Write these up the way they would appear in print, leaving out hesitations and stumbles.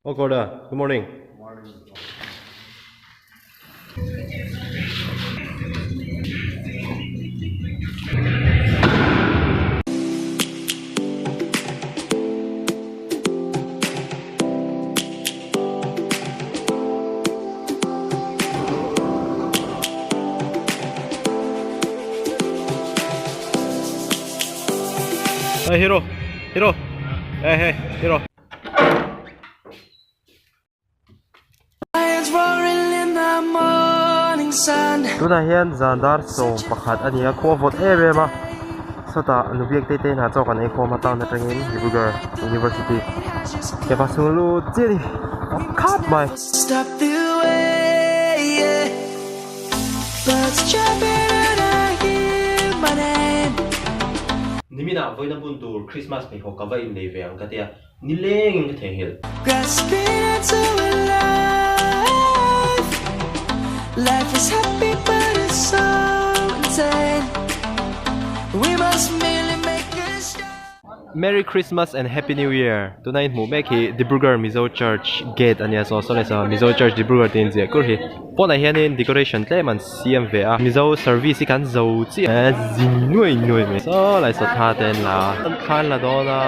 Oh, Gorda, good morning. Hey, Hero. Hey, Hero. Tuna hian zandar som pakhat ania kho vot area sota nubiak te na chawk an kho ma tawn atangin Dibrugarh University ke pasulu chini khat mai nimina voina buntur Christmas pe ho kawai nei veang katia nileng ke theih. Life is happy but it's so insane. We must merely make a start. Merry Christmas and Happy New Year. Tonight hmuam ki Dibrugarh Mizo Church gate ania so lesa Mizo Church Dibrugarh tin zia kurhi. Pona hianin decoration tle man siam ve a Mizo service kan zo chi zin noi me. So lai so tha ten la khan la dona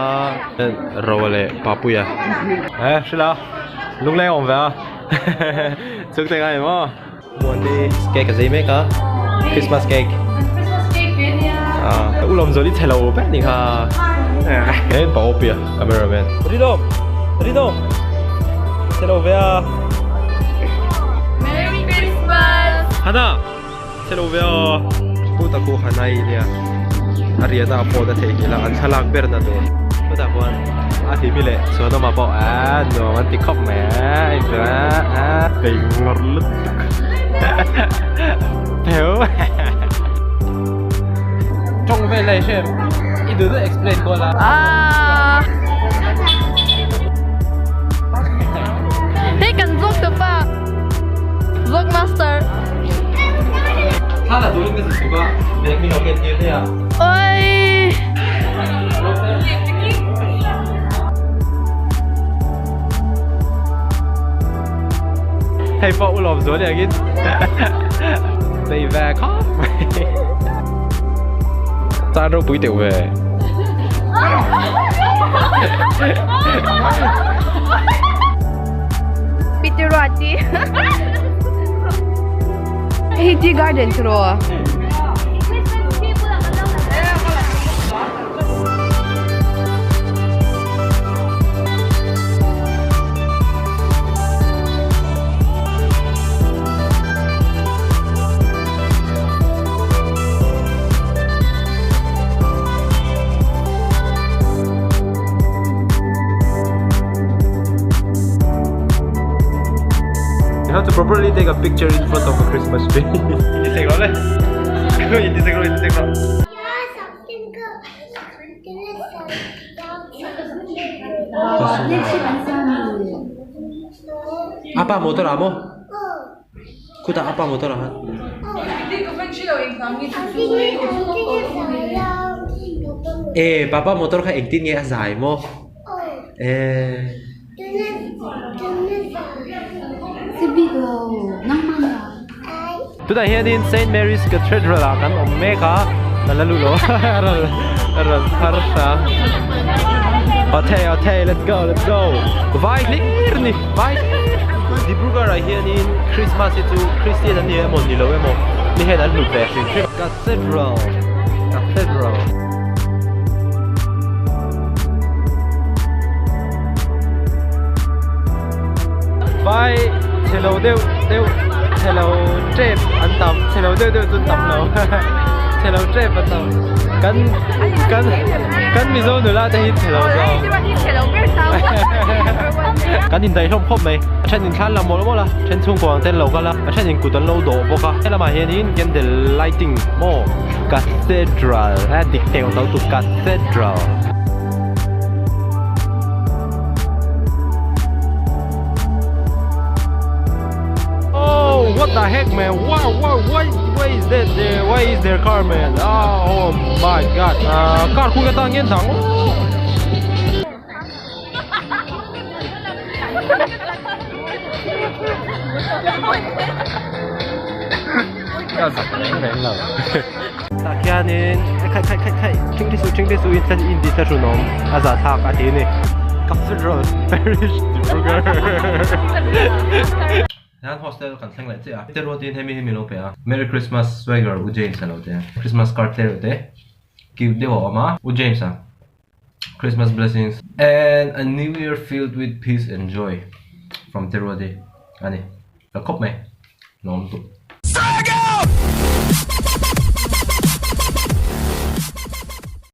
role papuya. Shila lung le on va. Chuk te ngai mo. Monday cake gì mấy cả Christmas cake. Ulom rồi đi thay lầu bé đi ha. Cái bảo bia cameraman. Đi đâu? Thay lầu về à? Merry Christmas. Hana. Thay lầu về à? Cô ta cô Hana đi à? Aria ta po ta thay là anh thalak ber na do. Cô ta quan. Thì mi lệ số nó mà bỏ nó anh thì khóc mẹ anh phải tình ngọt lứt thiếu trong về này xem ít đứa explain qua là thế cần zawk được ba zawk master ha là tôi cái gì quá để mình học cái gì thế à ôi hay phụ lòng rồi đấy anh đi về khó ra đâu bụi tiểu về Peter Rati Hey garden throw You have to properly take a picture in front of a Christmas tree. Đi rồi đấy. Đi rồi. Apa motor amo? Kuda apa motor ah? Papa motor ka engtin nghe dài mo. Today here in St. Mary's Cathedral kan omeka nalalulo harsha okay let's go vai clear ni vai Dibrugarh here in Christmas itu Christian ni mon ni lo mo ni he dan lu ve cathedral vai hello hello trip anh tầm hello tôi tầm lâu hello trip anh tầm cắn mì dâu nữa là thấy hello rồi cắn nhìn thấy không khóc mày trên nhìn khăn là một là trên xung quanh trên lầu là trên nhìn cụ tấn lâu đổ bốc thế là mà hiện nhìn cái the lighting more cathedral đi theo tàu tụ cathedral. What the heck, man? Why is that there? Why is there car, man? Oh my god. Car khu cái ta nghiêng thẳng. lang. Takyanin, kai, chingtisu indi tarunom, azatak atini. Cathedral Parish Dibrugarh. Nan hostel kan thlang lai che a. Tero tin hemi lo pe a. Merry Christmas swagger u James lo te. Christmas card tero te. Give de wa ma u James a. Christmas blessings and a new year filled with peace and joy from Tero de. Ani. Ka kop mai. Nom tu.